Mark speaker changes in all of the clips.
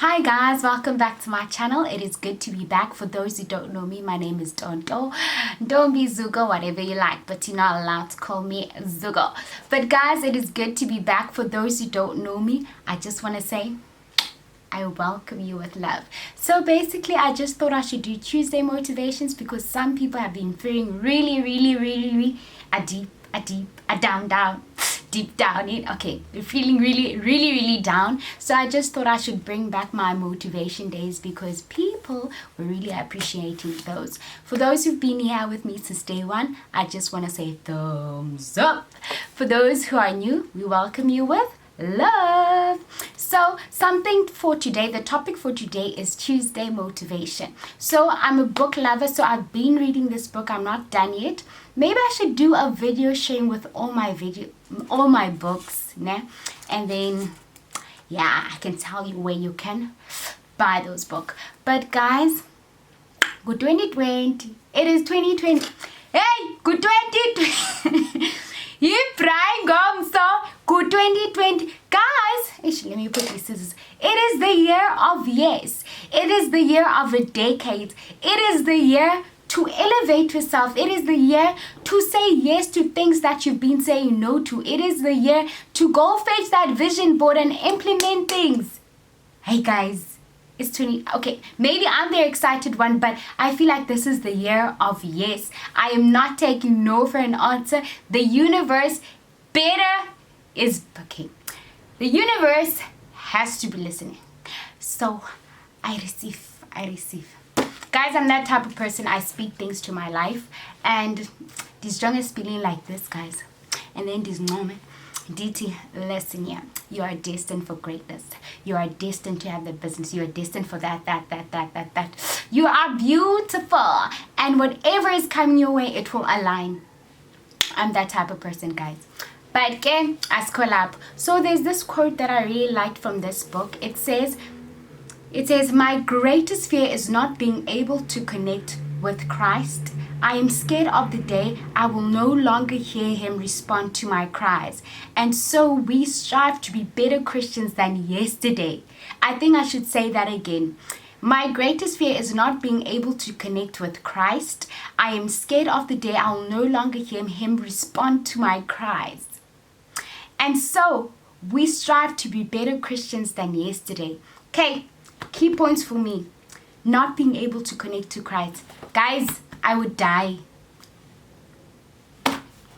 Speaker 1: Hi guys, welcome back to my channel. It is good to be back. For those who don't know me, my name is Ntonto. Don't be Zugo, whatever you like, but you're not allowed to call me Zugo. But guys, it is good to be back. For those who don't know me, I just want to say I welcome you with love. So basically, I just thought I should do Tuesday motivations because some people have been feeling really deep down in, okay, they're feeling really down. So I just thought I should bring back my motivation days because people were really appreciating those. For those who've been here with me since day one, I just want to say thumbs up. For those who are new, we welcome you with love. So something for today, the topic for today is Tuesday motivation. So I'm a book lover, so I've been reading this book. I'm not done yet. Maybe I should do a video sharing with all my books, né? And then yeah, I can tell you where you can buy those books. But guys, good 2020. It is 2020. Hey, good 2020. You praying so good 2020. Guys, actually, let me put these scissors. It is the year of yes. It is the year of a decade. It is the year to elevate yourself. It is the year to say yes to things that you've been saying no to. It is the year to go fetch that vision board and implement things. Hey guys, it's 20. Okay, maybe I'm the excited one, but I feel like this is the year of yes. I am not taking no for an answer. The universe is okay. The universe has to be listening. So I receive. Guys, I'm that type of person. I speak things to my life, and this strongest feeling like this, guys. And then this moment, DT, listen here. You are destined for greatness. You are destined to have the business. You are destined for that. You are beautiful, and whatever is coming your way, it will align. I'm that type of person, guys. But again, I collab. So there's this quote that I really liked from this book. It says, my greatest fear is not being able to connect with Christ. I am scared of the day I will no longer hear him respond to my cries. And so we strive to be better Christians than yesterday. I think I should say that again. My greatest fear is not being able to connect with Christ. I am scared of the day I will no longer hear him respond to my cries. And so we strive to be better Christians than yesterday. Okay. Key points for me. Not being able to connect to Christ. Guys, I would die.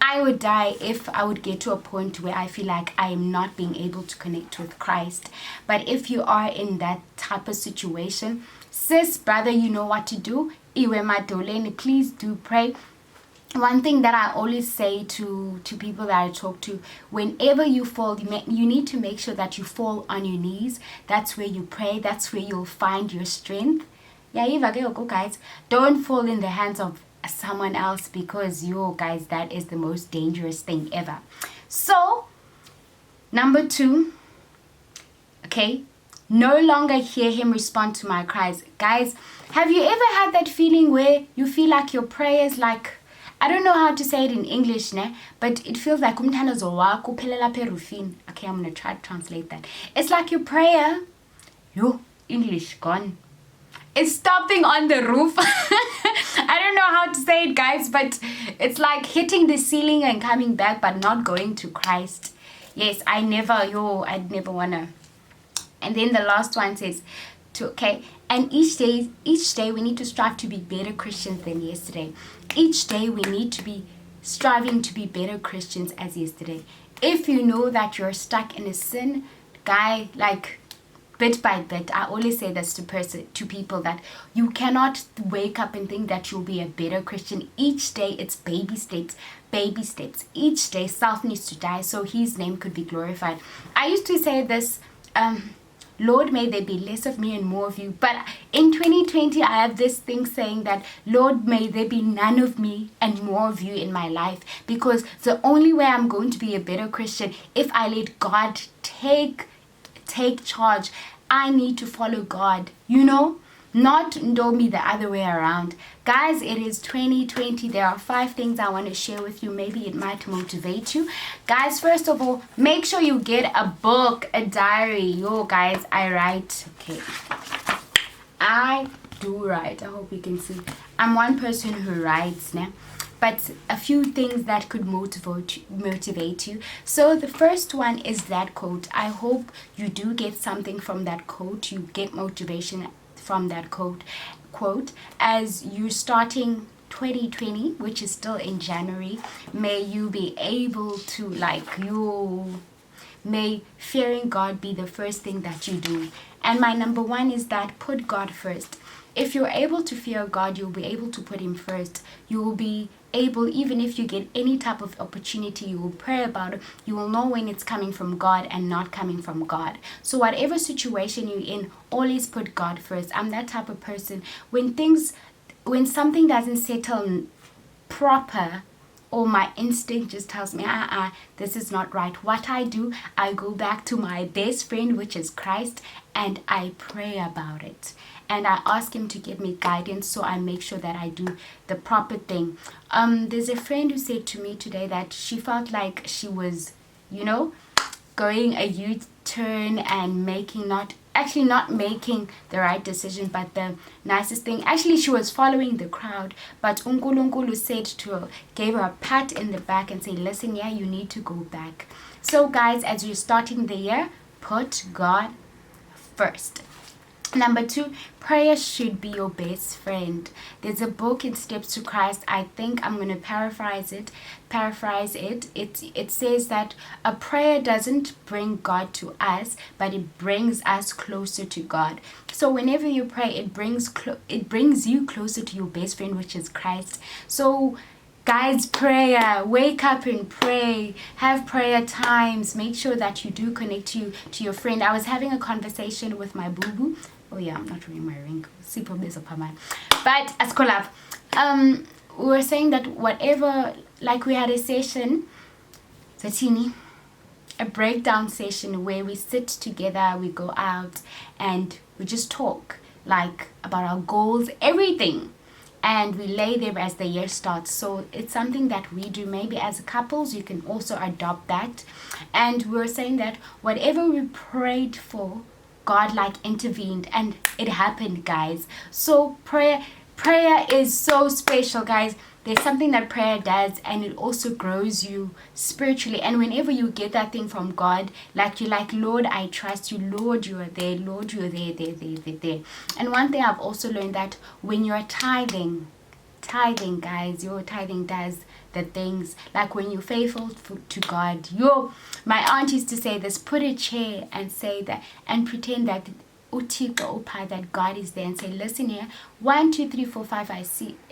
Speaker 1: I would die if I would get to a point where I feel like I am not being able to connect with Christ. But if you are in that type of situation, sis, brother, you know what to do. Iwe madoleni, please do pray. One thing that I always say to people that I talk to, whenever you fall, you need to make sure that you fall on your knees. That's where you pray. That's where you'll find your strength. Yeah, guys, don't fall in the hands of someone else because guys, that is the most dangerous thing ever. So, number 2, okay, no longer hear him respond to my cries. Guys, have you ever had that feeling where you feel like your prayers, like, I don't know how to say it in English, but it feels like okay, I'm going to try to translate that. It's like your prayer, English gone, is stopping on the roof. I don't know how to say it, guys, but it's like hitting the ceiling and coming back, but not going to Christ. Yes, I'd never want to. And then the last one says, and each day we need to strive to be better Christians than yesterday. Each day we need to be striving to be better Christians as yesterday. If you know that you're stuck in a sin, guy, like bit by bit, I always say this to people, that you cannot wake up and think that you'll be a better Christian. Each day it's baby steps. Each day self needs to die so his name could be glorified. I used to say this, Lord, may there be less of me and more of you. But in 2020, I have this thing saying that, Lord, may there be none of me and more of you in my life. Because the only way I'm going to be a better Christian, if I let God take charge. I need to follow God, not Ndomi the other way around. Guys, it is 2020. There are 5 things I want to share with you. Maybe it might motivate you. Guys, first of all, make sure you get a book, a diary. Yo, guys, I write. Okay. I do write. I hope you can see. I'm one person who writes now. But a few things that could motivate you. So the first one is that quote. I hope you do get something from that quote. You get motivation from that quote as you're starting 2020, which is still in January. May you be able to may fearing God be the first thing that you do. And my number 1 is that put God first. If you're able to fear God, you'll be able to put him first. You will be able, even if you get any type of opportunity, you will pray about it. You will know when it's coming from God and not coming from God. So whatever situation you're in, always put God first. I'm that type of person. When something doesn't settle proper, or my instinct just tells me, this is not right. What I do, I go back to my best friend, which is Christ, and I pray about it. And I ask him to give me guidance, so I make sure that I do the proper thing. There's a friend who said to me today that she felt like she was, going a U-turn and not making the right decision, but the nicest thing, actually she was following the crowd, but unkulunkulu gave her a pat in the back and said, listen, you need to go back. So guys, as you're starting the year, put God first. Number 2, prayer should be your best friend. There's a book in Steps to Christ. I think I'm going to paraphrase it. It says that a prayer doesn't bring God to us, but it brings us closer to God. So whenever you pray, it brings you closer to your best friend, which is Christ. So guys, prayer, wake up and pray, have prayer times, make sure that you do connect to your friend. I was having a conversation with my boo-boo. Oh yeah, I'm not wearing my ring. Super busy, but as collab, we were saying that whatever, like we had a session, a breakdown session where we sit together, we go out and we just talk like about our goals, everything. And we lay there as the year starts. So it's something that we do. Maybe as couples, you can also adopt that. And we're saying that whatever we prayed for, God intervened and it happened, guys. So prayer is so special, guys. There's something that prayer does, and it also grows you spiritually. And whenever you get that thing from God, you're like, Lord, I trust you. Lord, you are there. Lord, you are there. And one thing I've also learned, that when you're tithing, guys, your tithing does the things. Like when you're faithful to God, my aunt used to say this, put a chair and say that, and pretend that that God is there, and say, listen here, 1 2 3 4 5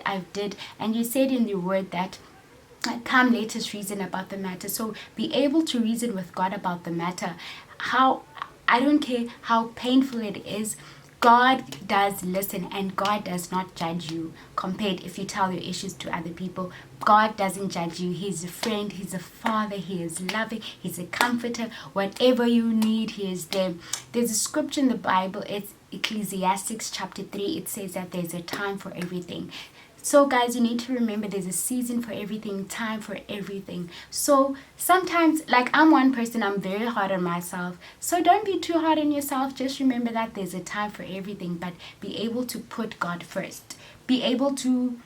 Speaker 1: I did, and you said in your word that come, let us reason about the matter. So be able to reason with God about the matter. I don't care how painful it is, God does listen, and God does not judge you. Compared if you tell your issues to other people, God doesn't judge you. He's a friend, he's a father, he is loving, he's a comforter. Whatever you need, he is there. There's a scripture in the Bible, it's Ecclesiastes chapter 3. It says that there's a time for everything. So guys, you need to remember there's a season for everything, time for everything. So sometimes, I'm one person, I'm very hard on myself. So don't be too hard on yourself. Just remember that there's a time for everything, but be able to put God first. Be able to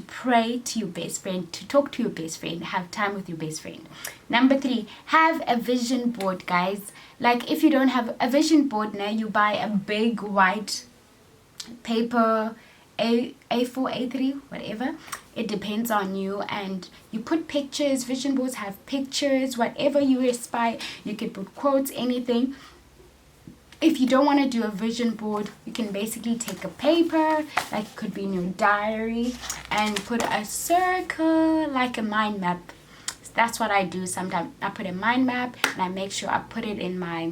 Speaker 1: pray to your best friend, to talk to your best friend, have time with your best friend. Number 3, have a vision board, guys. If you don't have a vision board now, you buy a big white paper, A4, A3, whatever. It depends on you, and you put pictures. Vision boards have pictures, whatever you aspire. You can put quotes, anything. If you don't want to do a vision board, you can basically take a paper, it could be in your diary, and put a circle, like a mind map. That's what I do sometimes. I put a mind map, and I make sure I put it in my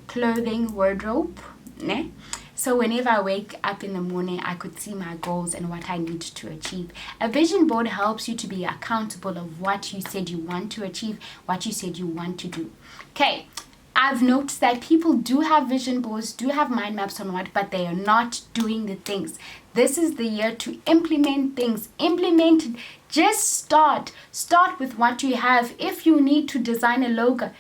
Speaker 1: clothing wardrobe. Ne? So whenever I wake up in the morning, I could see my goals and what I need to achieve. A vision board helps you to be accountable of what you said you want to achieve, what you said you want to do. Okay, I've noticed that people do have vision boards, do have mind maps on what, but they are not doing the things. This is the year to implement things. Implement it. Just start with what you have. If you need to design a logo,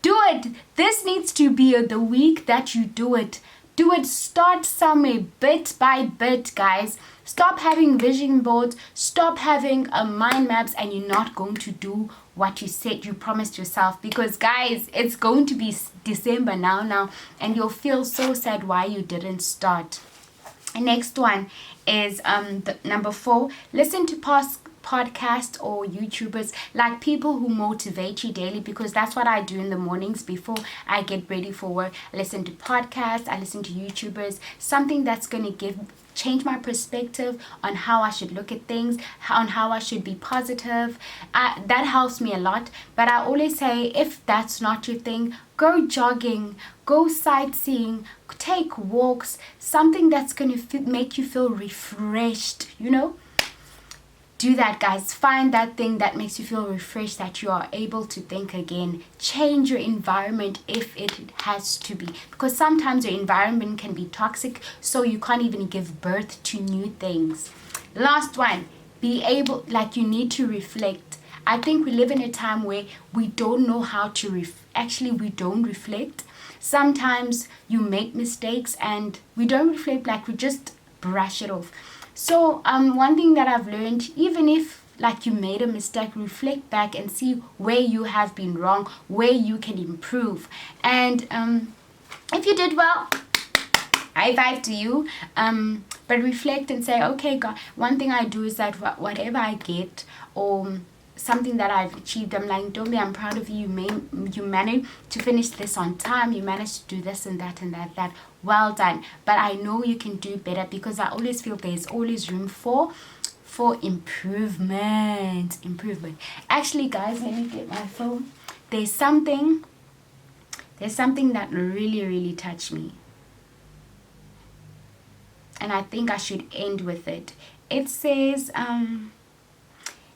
Speaker 1: do it. This needs to be the week that you do it. Do it. Start somewhere, bit by bit, guys. Stop having vision boards. Stop having mind maps, and you're not going to do what you said you promised yourself. Because, guys, it's going to be December now, and you'll feel so sad why you didn't start. The next one is number 4. Listen to past podcasts or YouTubers, like people who motivate you daily, because that's what I do in the mornings before I get ready for work. I listen to podcasts, I listen to YouTubers, something that's going to change my perspective on how I should look at things, on how I should be positive. That helps me a lot. But I always say, if that's not your thing, go jogging, go sightseeing, take walks, something that's going to make you feel refreshed, Do that, guys. Find that thing that makes you feel refreshed, that you are able to think again. Change your environment if it has to be. Because sometimes your environment can be toxic, so you can't even give birth to new things. Last one, you need to reflect. I think we live in a time where we don't know how to we don't reflect. Sometimes you make mistakes and we don't reflect, we just brush it off. So one thing that I've learned, even if you made a mistake, reflect back and see where you have been wrong, where you can improve. And if you did well, high five to you. But reflect and say, okay, God, one thing I do is that whatever I get or something that I've achieved, I'm like, Ntombi, I'm proud of you. You managed to finish this on time. You managed to do this and that and that. Well done. But I know you can do better, because I always feel there's always room for improvement. Actually, guys, let me get my phone. There's something that really, really touched me. And I think I should end with it. It says,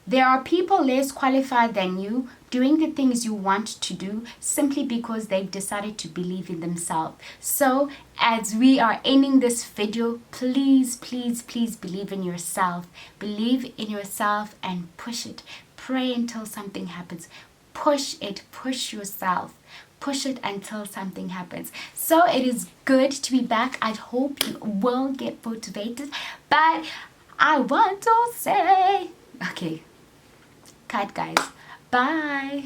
Speaker 1: there are people less qualified than you doing the things you want to do simply because they've decided to believe in themselves. So as we are ending this video, please believe in yourself. Believe in yourself and push it. Pray until something happens. Push it. Push yourself. Push it until something happens. So it is good to be back. I hope you will get motivated. But I want to say, okay, cut, guys. Bye.